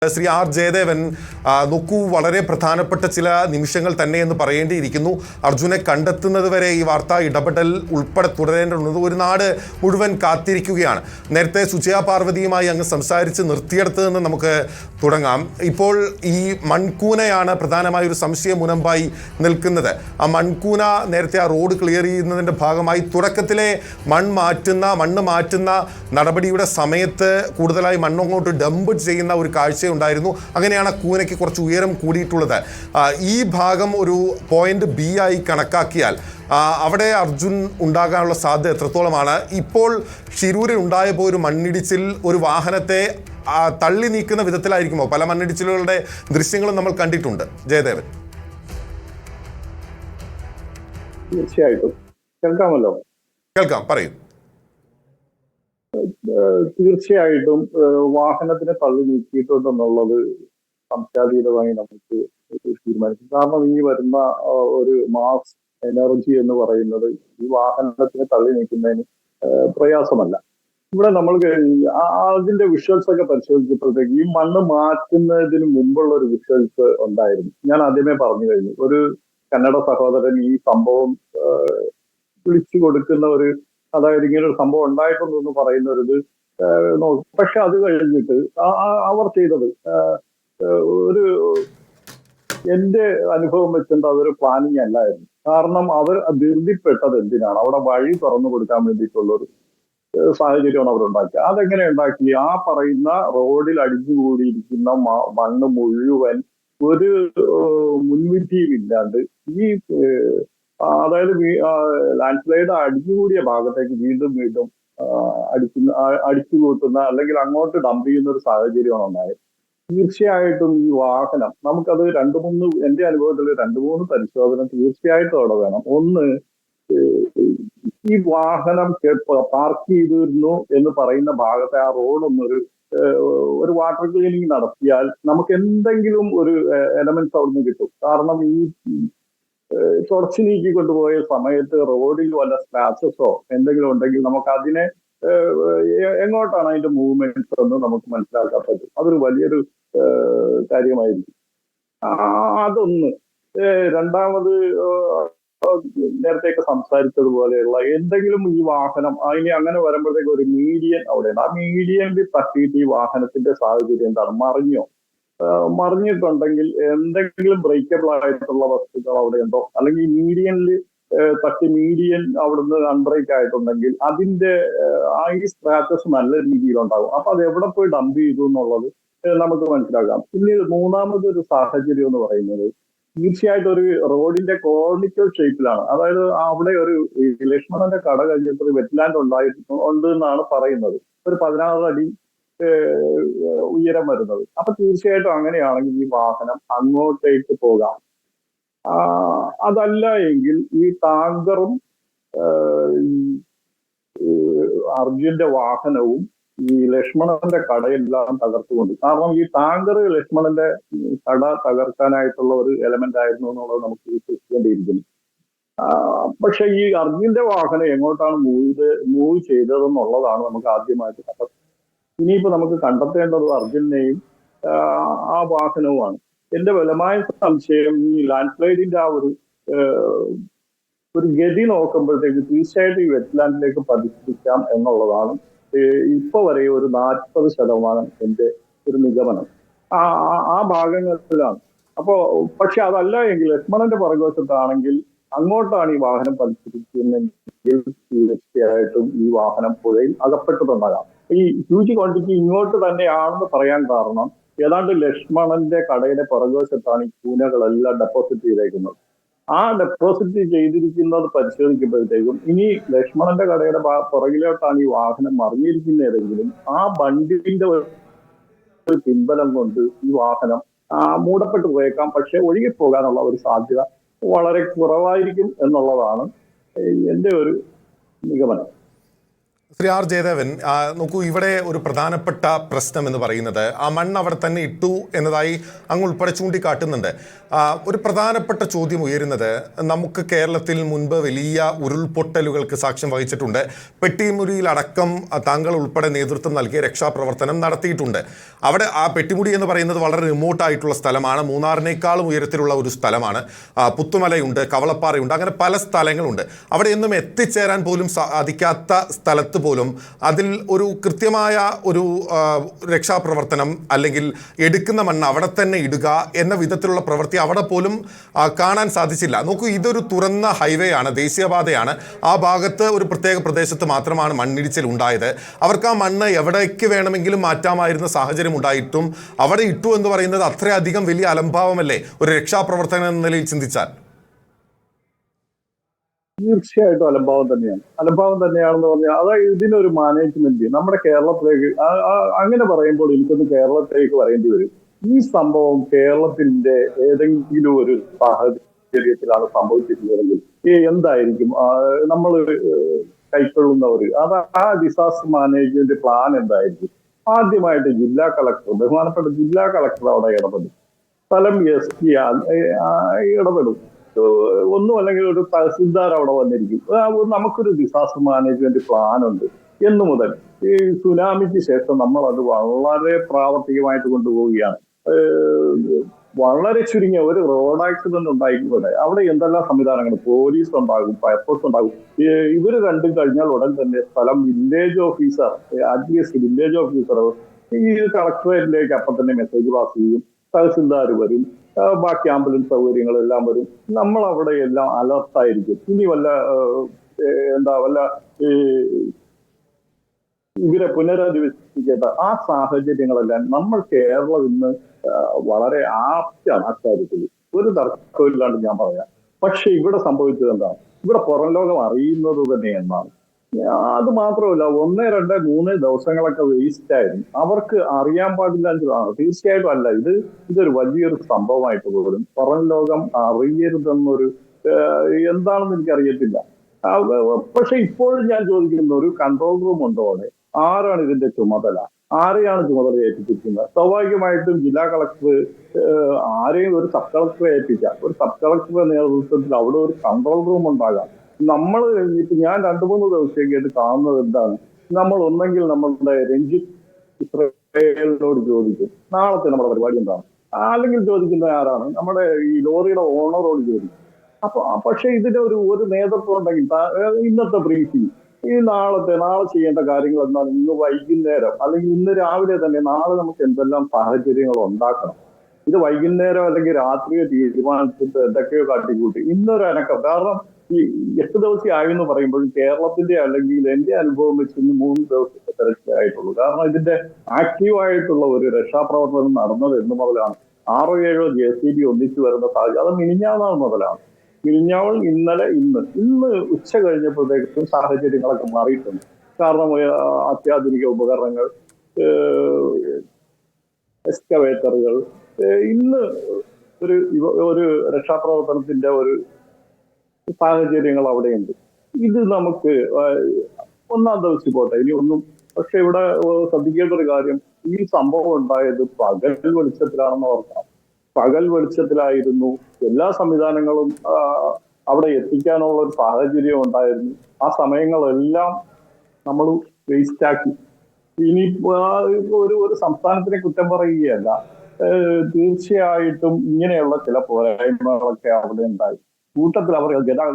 Shri R Jayadevan, നോക്കൂ, വളരെ പ്രധാനപ്പെട്ട ചില നിമിഷങ്ങൾ തന്നെ എന്ന് പറയേണ്ടിയിരിക്കുന്നു. അർജുനെ കണ്ടെത്തുന്നത് വരെ ഈ വാർത്താ ഇടപെടൽ ഉൾപ്പെടെ തുടരേണ്ടതുള്ളത് ഒരു നാട് മുഴുവൻ കാത്തിരിക്കുകയാണ്. നേരത്തെ സുജയ പാർവതിയുമായി അങ്ങ് സംസാരിച്ച് നിർത്തിയെടുത്തതെന്ന് നമുക്ക് തുടങ്ങാം. ഇപ്പോൾ ഈ മൺകൂനയാണ് പ്രധാനമായ ഒരു സംശയ മുനമ്പായി നിൽക്കുന്നത്. ആ മൺകൂന നേരത്തെ ആ റോഡ് ക്ലിയർ ചെയ്യുന്നതിൻ്റെ ഭാഗമായി തുടക്കത്തിലെ മണ്ണ് മാറ്റുന്ന നടപടിയുടെ സമയത്ത് കൂടുതലായി മണ്ണങ്ങോട്ട് ഡംപ് ചെയ്യുന്ന ഒരു കാഴ്ച ഉണ്ടായിരുന്നു. അങ്ങനെയാണ് കൂനയ്ക്ക് കുറച്ച് ഉയരം കൂടിയിട്ടുള്ളത്. ഈ ഭാഗം ഒരു പോയിന്റ് ബി ആയി കണക്കാക്കിയാൽ അവിടെ അർജുൻ ഉണ്ടാകാനുള്ള സാധ്യത എത്രത്തോളമാണ്? ഇപ്പോൾ ഷിരൂരിൽ ഉണ്ടായപ്പോൾ ഒരു മണ്ണിടിച്ചിൽ ഒരു വാഹനത്തെ തള്ളി നീക്കുന്ന വിധത്തിലായിരിക്കുമോ? പല മണ്ണിടിച്ചിലുകളുടെ ദൃശ്യങ്ങളും നമ്മൾ കണ്ടിട്ടുണ്ട്. ജയദേവൻ, തീർച്ചയായിട്ടും കേൾക്കാമല്ലോ. കേൾക്കാം, പറയൂ. തീർച്ചയായിട്ടും വാഹനത്തിനെ തള്ളി നീക്കിയിട്ടുണ്ടെന്നുള്ളത് സംശയാതീതമായി നമുക്ക് തീരുമാനിക്കും. കാരണം ഈ വരുന്ന ഒരു മാസ് എനർജി എന്ന് പറയുന്നത് ഈ വാഹനത്തിനെ തള്ളി നീക്കുന്നതിന് പ്രയാസമല്ല. ഇവിടെ നമ്മൾ അതിന്റെ വിഷ്വൽസ് ഒക്കെ പരിശോധിച്ചപ്പോഴത്തേക്ക് ഈ മണ്ണ് മാറ്റുന്നതിന് മുമ്പുള്ള ഒരു വിഷ്വൽസ് ഉണ്ടായിരുന്നു. ഞാൻ ആദ്യമേ പറഞ്ഞു കഴിഞ്ഞു. ഒരു കന്നഡ സഹോദരൻ ഈ സംഭവം വിളിച്ചു കൊടുക്കുന്ന ഒരു, അതായത് ഇങ്ങനെ ഒരു സംഭവം ഉണ്ടായിട്ടുണ്ടെന്ന് പറയുന്ന ഒരു ഇത് നോക്കും. പക്ഷെ അത് കഴിഞ്ഞിട്ട് അവർ ചെയ്തത് ഒരു, എന്റെ അനുഭവം വെച്ചിട്ട് അതൊരു പ്ലാനിങ് അല്ലായിരുന്നു. കാരണം അവർ ധൃതിപ്പെട്ടത് എന്തിനാണ്? അവിടെ വഴി തുറന്നു കൊടുക്കാൻ വേണ്ടിയിട്ടുള്ളൊരു സാഹചര്യമാണ് അവരുണ്ടാക്കിയത്. അതെങ്ങനെ ഉണ്ടാക്കി? ആ പറയുന്ന റോഡിൽ അടിഞ്ഞുകൂടിയിരിക്കുന്ന മണ്ണ് മുഴുവൻ ഒരു മുൻവിധിയും ഇല്ലാണ്ട് ഈ അതായത് ലാൻഡ് സ്ലൈഡ് അടിഞ്ഞുകൂടിയ ഭാഗത്തേക്ക് വീണ്ടും അടിച്ചു കൂട്ടുന്ന അല്ലെങ്കിൽ അങ്ങോട്ട് ഡംപ് ചെയ്യുന്ന ഒരു സാഹചര്യമാണ് ഉണ്ടായത്. തീർച്ചയായിട്ടും ഈ വാഹനം നമുക്കത് എന്റെ അനുഭവത്തിൽ 2-3 പരിശോധന തീർച്ചയായിട്ടും അവിടെ വേണം. ഒന്ന്, ഈ വാഹനം പാർക്ക് ചെയ്തിരുന്നു എന്ന് പറയുന്ന ഭാഗത്തെ ആ ഒരു വാട്ടർ ക്ലീനിങ് നടത്തിയാൽ നമുക്ക് എന്തെങ്കിലും ഒരു എലമെന്റ്സ് അവിടുന്ന് കിട്ടും. കാരണം ഈ തുടച്ചു നീക്കി കൊണ്ടുപോയ സമയത്ത് റോഡിൽ വല്ല സ്ക്രാച്ചസോ എന്തെങ്കിലും ഉണ്ടെങ്കിൽ നമുക്ക് അതിനെ എങ്ങോട്ടാണ് അതിന്റെ മൂവ്മെന്റ്സ് എന്ന് നമുക്ക് മനസ്സിലാക്കാൻ പറ്റും. അതൊരു വലിയൊരു കാര്യമായിരിക്കും. അതൊന്ന്. രണ്ടാമത്, നേരത്തെയൊക്കെ സംസാരിച്ചതുപോലെയുള്ള എന്തെങ്കിലും ഈ വാഹനം അതിന് അങ്ങനെ വരുമ്പോഴത്തേക്ക് ഒരു മീഡിയൻ അവിടെയുണ്ട്. ആ മീഡിയനിൽ തട്ടിയിട്ട് ഈ വാഹനത്തിന്റെ സാഹചര്യം എന്താണ്? മറിഞ്ഞിട്ടുണ്ടെങ്കിൽ എന്തെങ്കിലും ബ്രേക്കബിൾ ആയിട്ടുള്ള വസ്തുക്കൾ അവിടെ ഉണ്ടോ? അല്ലെങ്കിൽ മീഡിയനിൽ തട്ടി മീഡിയൻ അവിടുന്ന് അൺബ്രേക്ക് ആയിട്ടുണ്ടെങ്കിൽ അതിന്റെ ഈ സ്ക്രാച്ചസ് നല്ല രീതിയിലുണ്ടാകും. അപ്പൊ അത് എവിടെ പോയി ഡംപ് ചെയ്തു എന്നുള്ളത് നമുക്ക് മനസ്സിലാക്കാം. പിന്നീട് മൂന്നാമതൊരു സാഹചര്യം എന്ന് പറയുന്നത് തീർച്ചയായിട്ടും ഒരു റോഡിന്റെ കോർണിക്കൽ ഷേപ്പിലാണ്. അതായത് അവിടെ ഒരു ലക്ഷ്മണന്റെ കട കഴിഞ്ഞിട്ട് ഒരു വെറ്റ്ലാൻഡ് ഉണ്ട് എന്നാണ് പറയുന്നത്. ഒരു 16 അടി ഉയരം വരുന്നത്. അപ്പൊ തീർച്ചയായിട്ടും അങ്ങനെയാണെങ്കിൽ ഈ വാഹനം അങ്ങോട്ടേക്ക് പോകാം. അതല്ല എങ്കിൽ ഈ ടാങ്കറും അർജുന്റെ വാഹനവും ഈ ലക്ഷ്മണന്റെ കടയെല്ലാം തകർത്തുകൊണ്ട്, കാരണം ഈ ടാങ്കർ ലക്ഷ്മണന്റെ കട തകർക്കാനായിട്ടുള്ള ഒരു എലമെന്റ് ആയിരുന്നു എന്നുള്ളത് നമുക്ക് വിശ്വസിക്കേണ്ടിയിരിക്കുന്നു. പക്ഷെ ഈ അർജുന്റെ വാഹനം എങ്ങോട്ടാണ് മൂവ് ചെയ്തതെന്നുള്ളതാണ് നമുക്ക് ആദ്യമായിട്ട് കണ്ടെത്തുന്നത്. ഇനിയിപ്പോ നമുക്ക് കണ്ടെത്തേണ്ടത് അർജുനെയും ആ വാഹനവുമാണ്. എന്റെ ബലമായ സംശയം ഈ ലാൻഡ് സ്ലൈഡിന്റെ ആ ഒരു ഗതി നോക്കുമ്പോഴത്തേക്ക് തീർച്ചയായിട്ടും ഈ വെറ്റ്ലാൻഡിലേക്ക് പതിപ്പിക്കാം എന്നുള്ളതാണ് ഇപ്പൊ വരെ ഒരു 40% എന്റെ ഒരു നിഗമനം ആ ഭാഗങ്ങളിലാണ്. പക്ഷെ അതല്ല എങ്കിൽ ലക്ഷ്മണന്റെ പുറകുവശത്താണെങ്കിൽ അങ്ങോട്ടാണ് ഈ വാഹനം പതിപ്പിക്കുന്നതെങ്കിൽ തീർച്ചയായിട്ടും ഈ വാഹനം പുഴയിൽ അകപ്പെട്ടിട്ടുണ്ടാകാം. ഈ ഹ്യൂജ് ക്വാണ്ടിറ്റി ഇങ്ങോട്ട് തന്നെയാണെന്ന് പറയാൻ കാരണം ഏതാണ്ട് ലക്ഷ്മണന്റെ കടയുടെ പുറകുവശത്താണ് ഈ കൂനകളെല്ലാം ഡെപ്പോസിറ്റ് ചെയ്തേക്കുന്നത്. ആ ഡെപ്പോസിറ്റ് ചെയ്തിരിക്കുന്നത് പരിശോധിക്കുമ്പോഴത്തേക്കും ഇനി ലക്ഷ്മണന്റെ കടയുടെ പുറകിലോട്ടാണ് ഈ വാഹനം മറിഞ്ഞിരിക്കുന്നതെങ്കിലും ആ ബണ്ടിന്റെ ഒരു പിൻബലം കൊണ്ട് ഈ വാഹനം മൂടപ്പെട്ടു പോയേക്കാം. പക്ഷെ ഒഴുകിപ്പോകാനുള്ള ഒരു സാധ്യത വളരെ കുറവായിരിക്കും എന്നുള്ളതാണ് എന്റെ ഒരു നിഗമനം. ശ്രീ ആർ ജയദേവൻ, നോക്കൂ, ഇവിടെ ഒരു പ്രധാനപ്പെട്ട പ്രശ്നം എന്ന് പറയുന്നത് ആ മണ്ണ് അവിടെ തന്നെ ഇട്ടു എന്നതായി അങ്ങ് ഉൾപ്പെടെ ചൂണ്ടിക്കാട്ടുന്നുണ്ട്. ഒരു പ്രധാനപ്പെട്ട ചോദ്യം ഉയരുന്നത്, നമുക്ക് കേരളത്തിൽ മുൻപ് വലിയ ഉരുൾപൊട്ടലുകൾക്ക് സാക്ഷ്യം വഹിച്ചിട്ടുണ്ട്. പെട്ടിമുടിയിലടക്കം താങ്കൾ ഉൾപ്പെടെ നേതൃത്വം നൽകിയ രക്ഷാപ്രവർത്തനം നടത്തിയിട്ടുണ്ട്. അവിടെ ആ പെട്ടിമുടി എന്ന് പറയുന്നത് വളരെ റിമോട്ടായിട്ടുള്ള സ്ഥലമാണ്. മൂന്നാറിനേക്കാളും ഉയരത്തിലുള്ള ഒരു സ്ഥലമാണ്. പുത്തുമലയുണ്ട്, കവളപ്പാറയുണ്ട്, അങ്ങനെ പല സ്ഥലങ്ങളുണ്ട്. അവിടെയൊന്നും എത്തിച്ചേരാൻ പോലും സാധിക്കാത്ത സ്ഥലത്ത് പോലും അതിൽ ഒരു കൃത്യമായ ഒരു രക്ഷാപ്രവർത്തനം അല്ലെങ്കിൽ എടുക്കുന്ന മണ്ണ് അവിടെ തന്നെ ഇടുക എന്ന വിധത്തിലുള്ള പ്രവൃത്തി അവിടെ പോലും കാണാൻ സാധിച്ചില്ല. നോക്കൂ, ഇതൊരു തുറന്ന ഹൈവേ ആണ്, ദേശീയപാതയാണ്. ആ ഭാഗത്ത് ഒരു പ്രത്യേക പ്രദേശത്ത് മാത്രമാണ് മണ്ണിടിച്ചിൽ ഉണ്ടായത്. അവർക്ക് ആ മണ്ണ് എവിടേക്ക് വേണമെങ്കിലും മാറ്റാമായിരുന്ന സാഹചര്യം ഉണ്ടായിട്ടും അവിടെ ഇട്ടു എന്ന് പറയുന്നത് അത്രയധികം വലിയ അലംഭാവമല്ലേ ഒരു രക്ഷാപ്രവർത്തനം എന്ന നിലയിൽ ചിന്തിച്ചാൽ? തീർച്ചയായിട്ടും അലംഭാവം തന്നെയാണെന്ന് പറഞ്ഞാൽ അതായത് ഇതിനൊരു മാനേജ്മെന്റ് നമ്മുടെ കേരളത്തിലേക്ക് അങ്ങനെ പറയുമ്പോൾ എനിക്കൊന്ന് കേരളത്തിലേക്ക് വരേണ്ടി വരും. ഈ സംഭവം കേരളത്തിന്റെ ഏതെങ്കിലും ഒരു സാഹചര്യത്തിലാണ് സംഭവിച്ചിട്ടുള്ളതെങ്കിൽ എന്തായിരിക്കും നമ്മൾ കൈക്കൊള്ളുന്ന ആ ഡിസാസ്റ്റർ മാനേജ്മെന്റ് പ്ലാൻ എന്തായിരിക്കും? ആദ്യമായിട്ട് ബഹുമാനപ്പെട്ട ജില്ലാ കളക്ടർ അവിടെ ഇടപെടും, സ്ഥലം SP ഇടപെടും, ഒന്നും അല്ലെങ്കിൽ ഒരു തഹസിൽദാർ അവിടെ വന്നിരിക്കും. നമുക്കൊരു ഡിസാസ്റ്റർ മാനേജ്മെന്റ് പ്ലാൻ ഉണ്ട് എന്നു മുതൽ ഈ സുനാമിക്ക് ശേഷം നമ്മൾ അത് വളരെ പ്രാവർത്തികമായിട്ട് കൊണ്ടുപോവുകയാണ്. വളരെ ചുരുങ്ങിയ ഒരു റോഡ് ആക്സിഡന്റ് ഉണ്ടായിക്കൂടെ അവിടെ എന്തെല്ലാം സംവിധാനങ്ങൾ, പോലീസ് ഉണ്ടാകും, ഫയർഫോഴ്സ് ഉണ്ടാകും. ഇവര് രണ്ടും കഴിഞ്ഞാൽ ഉടൻ തന്നെ സ്ഥലം village officer, ADS village officer ഈ കളക്ടറേറ്റിലേക്ക് അപ്പം തന്നെ മെസ്സേജ് പാസ് ചെയ്യും, തഹസിൽദാർ വരും, ബാക്കി ആംബുലൻസ് സൗകര്യങ്ങളെല്ലാം വരും. നമ്മൾ അവിടെ എല്ലാം അലർട്ടായിരിക്കും. ഇനി വല്ല ഇവരെ പുനരധിവസിക്കേണ്ട ആ സാഹചര്യങ്ങളെല്ലാം നമ്മൾ കേരളം ഇന്ന് വളരെ ആപ്റ്റാണ് അക്കാര്യത്തിൽ, ഒരു തർക്കമില്ലാണ്ട് ഞാൻ പറയാം. പക്ഷെ ഇവിടെ സംഭവിച്ചത് എന്താണ്? ഇവിടെ പുറം ലോകം അറിയുന്നത് തന്നെ എന്നാണ്. അത് മാത്രമല്ല, 1, 2, 3 ദിവസങ്ങളൊക്കെ വേസ്റ്റ് ആയിരുന്നു. അവർക്ക് അറിയാൻ പാടില്ലാത്തതാണ്. തീർച്ചയായിട്ടും അല്ല, ഇതൊരു വലിയൊരു സംഭവമായിട്ട് പോലും പുറം ലോകം അറിയരുതെന്നൊരു എന്താണെന്ന് എനിക്കറിയത്തില്ല. പക്ഷെ ഇപ്പോഴും ഞാൻ ചോദിക്കുന്ന ഒരു കൺട്രോൾ റൂം ഉണ്ടോ അവിടെ? ആരാണ് ഇതിന്റെ ചുമതല? ആരെയാണ് ചുമതല ഏൽപ്പിച്ചിരിക്കുന്നത്? സ്വാഭാവികമായിട്ടും ജില്ലാ കളക്ടർ ആരെയും ഒരു സബ് കളക്ടറെ ഏൽപ്പിക്കാം. ഒരു സബ് കളക്ടറുടെ നേതൃത്വത്തിൽ അവിടെ ഒരു കൺട്രോൾ റൂം ഉണ്ടാകാം. നമ്മൾ ഇപ്പൊ ഞാൻ 2-3 ദിവസത്തേക്കായിട്ട് കാണുന്നത് എന്താണ്? നമ്മൾ ഒന്നെങ്കിൽ നമ്മളുടെ രഞ്ജിത്ത് ഇസ്രയേലിനോട് ചോദിക്കും നാളത്തെ നമ്മുടെ പരിപാടി എന്താണ്, അല്ലെങ്കിൽ ചോദിക്കുന്നത് ആരാണ്? നമ്മുടെ ഈ ലോറിയുടെ ഓണറോട് ചോദിക്കും. പക്ഷെ ഇതിന്റെ ഒരു നേതൃത്വം ഉണ്ടെങ്കിൽ ഇന്നത്തെ ബ്രീഫിംഗ്, ഈ നാളെ ചെയ്യേണ്ട കാര്യങ്ങൾ എന്താണ്, ഇന്ന് വൈകുന്നേരം അല്ലെങ്കിൽ ഇന്ന് രാവിലെ തന്നെ നാളെ നമുക്ക് എന്തെല്ലാം സാഹചര്യങ്ങൾ ഉണ്ടാക്കണം. ഇത് വൈകുന്നേരം അല്ലെങ്കിൽ രാത്രിയോ തീരുമാനിച്ചിട്ട് എന്തൊക്കെയോ കാട്ടിക്കൂട്ടി ഇന്നൊരു അനക്കം. കാരണം ഈ 8 ദിവസം ആയെന്ന് പറയുമ്പോഴും കേരളത്തിന്റെ അല്ലെങ്കിൽ എന്റെ അനുഭവം വെച്ച് 3 ദിവസത്തെ തിരച്ചിലായിട്ടുള്ളൂ. കാരണം ഇതിന്റെ ആക്റ്റീവായിട്ടുള്ള ഒരു രക്ഷാപ്രവർത്തനം നടന്നത് എന്ന് മുതലാണ് 6-7 JCB ഒന്നിച്ചു വരുന്ന സാഹചര്യം. അത് മിനിഞ്ഞാന്നാൾ മുതലാണ്. മിനിഞ്ഞാൾ, ഇന്നലെ, ഇന്ന് ഉച്ച കഴിഞ്ഞപ്പോഴത്തേക്കും സാഹചര്യങ്ങളൊക്കെ മാറിയിട്ടുണ്ട്. കാരണം അത്യാധുനിക ഉപകരണങ്ങൾ, എക്സ്കവേറ്ററുകൾ, ഇന്ന് ഒരു രക്ഷാപ്രവർത്തനത്തിന്റെ ഒരു സാഹചര്യങ്ങൾ അവിടെയുണ്ട്. ഇത് നമുക്ക് 1-ാം ദിവസം പോട്ടെ, ഇനി ഒന്നും. പക്ഷെ ഇവിടെ ശ്രദ്ധിക്കേണ്ട ഒരു കാര്യം, ഈ സംഭവം ഉണ്ടായത് പകൽ വെളിച്ചത്തിലാണെന്ന് ഓർക്കണം. പകൽ വെളിച്ചത്തിലായിരുന്നു. എല്ലാ സംവിധാനങ്ങളും അവിടെ എത്തിക്കാനുള്ള ഒരു സാഹചര്യം ഉണ്ടായിരുന്നു. ആ സമയങ്ങളെല്ലാം നമ്മൾ വേസ്റ്റാക്കി. ഇനി ഒരു സംസ്ഥാനത്തിനെ കുറ്റം പറയുകയല്ല, തീർച്ചയായിട്ടും ഇങ്ങനെയുള്ള ചില പോരായ്മകളൊക്കെ അവിടെ ഉണ്ടായി. കൂട്ടത്തിൽ അവർ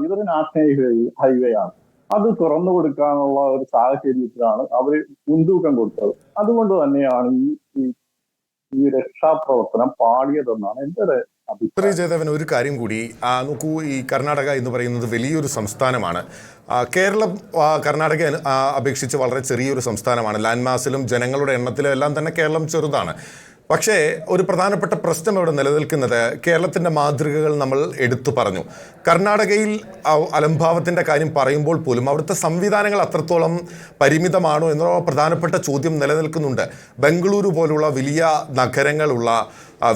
ഇതൊരു നാഷണൽ ഹൈവേ ആണ്, അത് തുറന്നു കൊടുക്കാനുള്ള ഒരു സാഹചര്യത്തിലാണ് അവർ മുൻതൂക്കം കൊടുത്തത്. അതുകൊണ്ട് തന്നെയാണ് ഈ രക്ഷാപ്രവർത്തനം പാടിയതെന്നാണ് എൻ്റെ ഒരു അഭിപ്രായം. ജയദേവൻ, ഒരു കാര്യം കൂടി നോക്കൂ, ഈ കർണാടക എന്ന് പറയുന്നത് വലിയൊരു സംസ്ഥാനമാണ്. കേരളം കർണാടക അപേക്ഷിച്ച് വളരെ ചെറിയൊരു സംസ്ഥാനമാണ്. ലാൻഡ് മാസിലും ജനങ്ങളുടെ എണ്ണത്തിലും എല്ലാം തന്നെ കേരളം ചെറുതാണ്. പക്ഷേ ഒരു പ്രധാനപ്പെട്ട പ്രശ്നം ഇവിടെ നിലനിൽക്കുന്നത്, കേരളത്തിൻ്റെ മാതൃകകൾ നമ്മൾ എടുത്തു പറഞ്ഞു. കർണാടകയിൽ അലംഭാവത്തിൻ്റെ കാര്യം പറയുമ്പോൾ പോലും അവിടുത്തെ സംവിധാനങ്ങൾ അത്രത്തോളം പരിമിതമാണോ എന്നുള്ള പ്രധാനപ്പെട്ട ചോദ്യം നിലനിൽക്കുന്നുണ്ട്. ബംഗളൂരു പോലുള്ള വലിയ നഗരങ്ങളുള്ള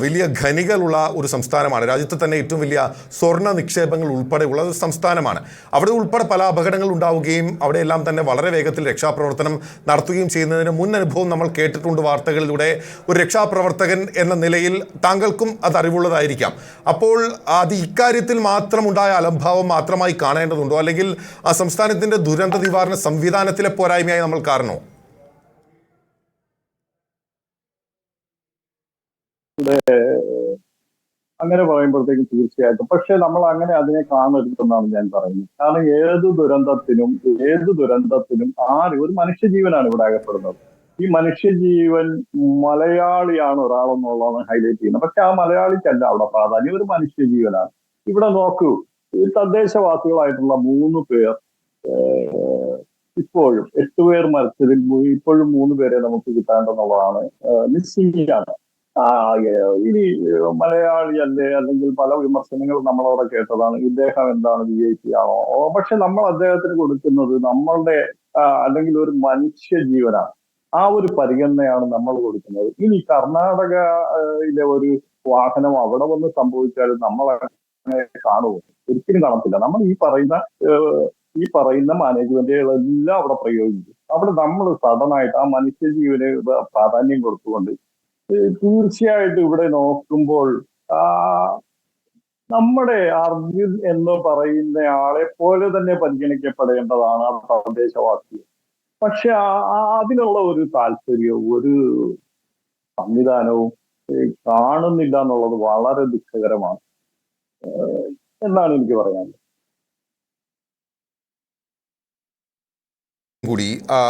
വലിയ ഖനികളുള്ള ഒരു സംസ്ഥാനമാണ്. രാജ്യത്ത് തന്നെ ഏറ്റവും വലിയ സ്വർണ്ണ നിക്ഷേപങ്ങൾ ഉൾപ്പെടെയുള്ള ഒരു സംസ്ഥാനമാണ്. അവിടെ ഉൾപ്പെടെ പല അപകടങ്ങൾ ഉണ്ടാവുകയും അവിടെയെല്ലാം തന്നെ വളരെ വേഗത്തിൽ രക്ഷാപ്രവർത്തനം നടത്തുകയും ചെയ്യുന്നതിന് മുൻ അനുഭവം നമ്മൾ കേട്ടിട്ടുണ്ട് വാർത്തകളിലൂടെ. ഒരു രക്ഷാപ്രവർത്തകൻ എന്ന നിലയിൽ താങ്കൾക്കും അത് അറിവുള്ളതായിരിക്കാം. അപ്പോൾ അത് ഇക്കാര്യത്തിൽ മാത്രമുണ്ടായ അലംഭാവം മാത്രമായി കാണേണ്ടതുണ്ടോ, അല്ലെങ്കിൽ ആ സംസ്ഥാനത്തിന്റെ ദുരന്ത നിവാരണ സംവിധാനത്തിലെ പോരായ്മയായി നമ്മൾ കാണണോ? അങ്ങനെ പറയുമ്പോഴത്തേക്കും തീർച്ചയായിട്ടും, പക്ഷെ നമ്മൾ അങ്ങനെ അതിനെ കാണരുതെന്നാണ് ഞാൻ പറയുന്നത്. കാരണം ഏത് ദുരന്തത്തിനും ഒരു മനുഷ്യജീവനാണ് ഇവിടെ അകപ്പെടുന്നത്. ഈ മനുഷ്യജീവൻ മലയാളിയാണ് ഒരാളെന്നുള്ളതാണ് ഹൈലൈറ്റ് ചെയ്യുന്നത്. പക്ഷെ ആ മലയാളിക്കല്ല അവിടെ പ്രാധാന്യം, ഒരു മനുഷ്യജീവനാണ്. ഇവിടെ നോക്കൂ, ഈ തദ്ദേശവാസികളായിട്ടുള്ള 3 പേർ ഇപ്പോഴും 8 പേർ മരിച്ചതിൽ ഇപ്പോഴും 3 പേരെ നമുക്ക് കിട്ടാണ്ടെന്നുള്ളതാണ്. മിസ്സിംഗാണ്. ഇനി മലയാളി അല്ലേ, അല്ലെങ്കിൽ പല വിമർശനങ്ങളും നമ്മളവിടെ കേട്ടതാണ്, ഇദ്ദേഹം എന്താണ് VIP ആണോ? പക്ഷെ നമ്മൾ അദ്ദേഹത്തിന് കൊടുക്കുന്നത് നമ്മളുടെ അല്ലെങ്കിൽ ഒരു മനുഷ്യജീവനാണ്. ആ ഒരു പരിഗണനയാണ് നമ്മൾ കൊടുക്കുന്നത്. ഇനി കർണാടകയിലെ ഒരു വാഹനം അവിടെ വന്ന് സംഭവിച്ചാലും നമ്മൾ കാണുമോ? ഒരിക്കലും കാണത്തില്ല. നമ്മൾ ഈ പറയുന്ന മാനേജ്മെന്റുകളെല്ലാം അവിടെ പ്രയോഗിക്കും. അവിടെ നമ്മൾ സഡനായിട്ട് ആ മനുഷ്യജീവന് പ്രാധാന്യം കൊടുത്തുകൊണ്ട് തീർച്ചയായിട്ടും ഇവിടെ നോക്കുമ്പോൾ നമ്മുടെ അർജുൻ എന്ന് പറയുന്ന ആളെ പോലെ തന്നെ പരിഗണിക്കപ്പെടേണ്ടതാണ് ആ പ്രദേശവാസികൾ. പക്ഷെ അതിനുള്ള ഒരു താല്പര്യവും ഒരു സംവിധാനവും കാണുന്നില്ല എന്നുള്ളത് വളരെ ദുഃഖകരമാണ് എന്നാണ് എനിക്ക് പറയാനുള്ളത്. കൂടി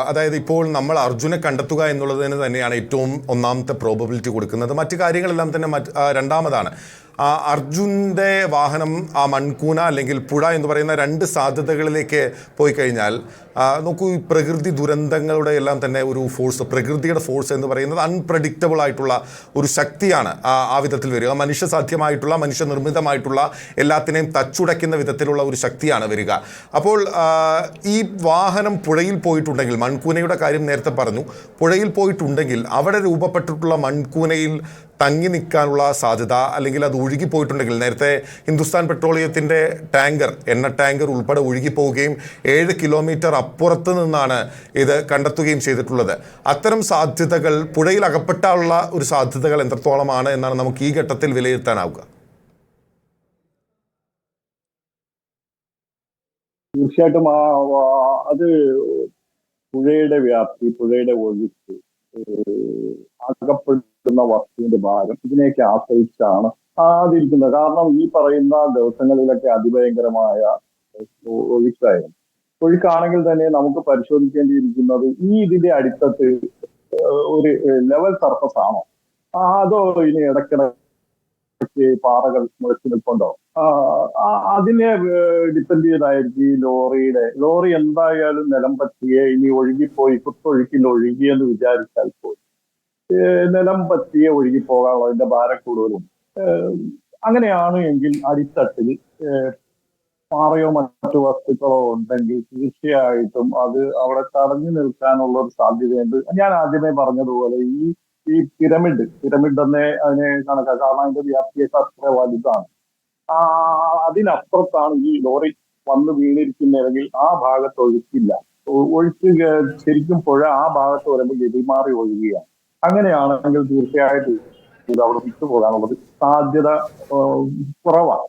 അതായത് ഇപ്പോൾ നമ്മൾ അർജുനെ കണ്ടെത്തുക എന്നുള്ളതിന് തന്നെയാണ് ഏറ്റവും ഒന്നാമത്തെ പ്രോബബിലിറ്റി കൊടുക്കുന്നത്. മറ്റു കാര്യങ്ങളെല്ലാം തന്നെ രണ്ടാമതാണ്. അർജുൻ്റെ വാഹനം ആ മൺകൂന അല്ലെങ്കിൽ പുഴ എന്ന് പറയുന്ന 2 സാധ്യതകളിലേക്ക് പോയി കഴിഞ്ഞാൽ നോക്കൂ, ഈ പ്രകൃതി ദുരന്തങ്ങളുടെ എല്ലാം തന്നെ ഒരു ഫോഴ്സ്, പ്രകൃതിയുടെ ഫോഴ്സ് എന്ന് പറയുന്നത് അൺപ്രഡിക്റ്റബിൾ ആയിട്ടുള്ള ഒരു ശക്തിയാണ് ആ വിധത്തിൽ വരിക. മനുഷ്യസാധ്യമായിട്ടുള്ള മനുഷ്യനിർമ്മിതമായിട്ടുള്ള എല്ലാത്തിനെയും തച്ചുടയ്ക്കുന്ന വിധത്തിലുള്ള ഒരു ശക്തിയാണ് വരിക. അപ്പോൾ ഈ വാഹനം പുഴയിൽ പോയിട്ടുണ്ടെങ്കിൽ, മൺകൂനയുടെ കാര്യം നേരത്തെ പറഞ്ഞു, പുഴയിൽ പോയിട്ടുണ്ടെങ്കിൽ അവിടെ രൂപപ്പെട്ടിട്ടുള്ള മൺകൂനയിൽ തങ്ങി നിൽക്കാനുള്ള സാധ്യത, അല്ലെങ്കിൽ അത് ഒഴുകിപ്പോയിട്ടുണ്ടെങ്കിൽ, നേരത്തെ ഹിന്ദുസ്ഥാൻ പെട്രോളിയത്തിൻ്റെ എണ്ണ ടാങ്കർ ഉൾപ്പെടെ ഒഴുകിപ്പോവുകയും 7 കിലോമീറ്റർ അപ്പുറത്ത് നിന്നാണ് ഇത് കണ്ടെത്തുകയും ചെയ്തിട്ടുള്ളത്. അത്തരം സാധ്യതകൾ, പുഴയിൽ അകപ്പെട്ടാനുള്ള ഒരു സാധ്യതകൾ എത്രത്തോളമാണ് എന്നാണ് നമുക്ക് ഈ ഘട്ടത്തിൽ വിലയിരുത്താനാവുക? തീർച്ചയായിട്ടും അത് പുഴയുടെ വ്യാപ്തി, പുഴയുടെ ഒഴുക്ക്, അകപ്പെടുന്ന വസ്തുവിന്റെ ഭാരം, ഇതിനെയൊക്കെ ആശ്രയിച്ചാണ് ആദ്യമിരിക്കുന്നത്. കാരണം ഈ പറയുന്ന ദിവസങ്ങളിലൊക്കെ അതിഭയങ്കരമായ ഒഴുക്കായിരുന്നു. ഒഴുക്കാണെങ്കിൽ തന്നെ നമുക്ക് പരിശോധിക്കേണ്ടിയിരിക്കുന്നത് ഇതിന്റെ അടിത്തട്ട് ഒരു ലെവൽ സർഫസ് ആണോ, അതോ ഇനി ഇടയ്ക്കിടയ്ക്ക് പാറകൾ മുളച്ചു നിൽപ്പുണ്ടോ, അതിനെ ഡിപ്പെൻഡ് ചെയ്തായിരിക്കും ഈ ലോറി എന്തായാലും നിലം പറ്റിയെ ഇനി ഒഴുകിപ്പോയി, കുത്തൊഴുക്കിൽ ഒഴുകിയെന്ന് വിചാരിച്ചാൽ പോയി നിലം പറ്റിയെ ഒഴുകിപ്പോകാനുള്ള അതിന്റെ ഭാരം കൂടുതലും. അങ്ങനെയാണ് എങ്കിൽ അടിത്തട്ടിൽ പാറയോ മറ്റു വസ്തുക്കളോ ഉണ്ടെങ്കിൽ തീർച്ചയായിട്ടും അത് അവിടെ തടഞ്ഞു നിൽക്കാനുള്ള ഒരു സാധ്യതയുണ്ട്. ഞാൻ ആദ്യമേ പറഞ്ഞതുപോലെ ഈ പിരമിഡ് തന്നെ അതിനെ കണക്കാക്കാം. കാരണം അതിന്റെ വ്യാപ്തിയൊക്കെ അത്ര വലുതാണ്. അതിനപ്പുറത്താണ് ഈ ലോറി വന്ന് വീണിരിക്കുന്നെങ്കിൽ ആ ഭാഗത്ത് ഒഴുക്കില്ല. ഒഴുക്ക് ശരിക്കും പുഴ ആ ഭാഗത്ത് വരുമ്പോൾ ഗതിമാറി ഒഴുകുകയാണ്. അങ്ങനെയാണെങ്കിൽ തീർച്ചയായിട്ടും ഇത് അവിടെ വിട്ടുപോകാനുള്ളത് സാധ്യത കുറവാണ്.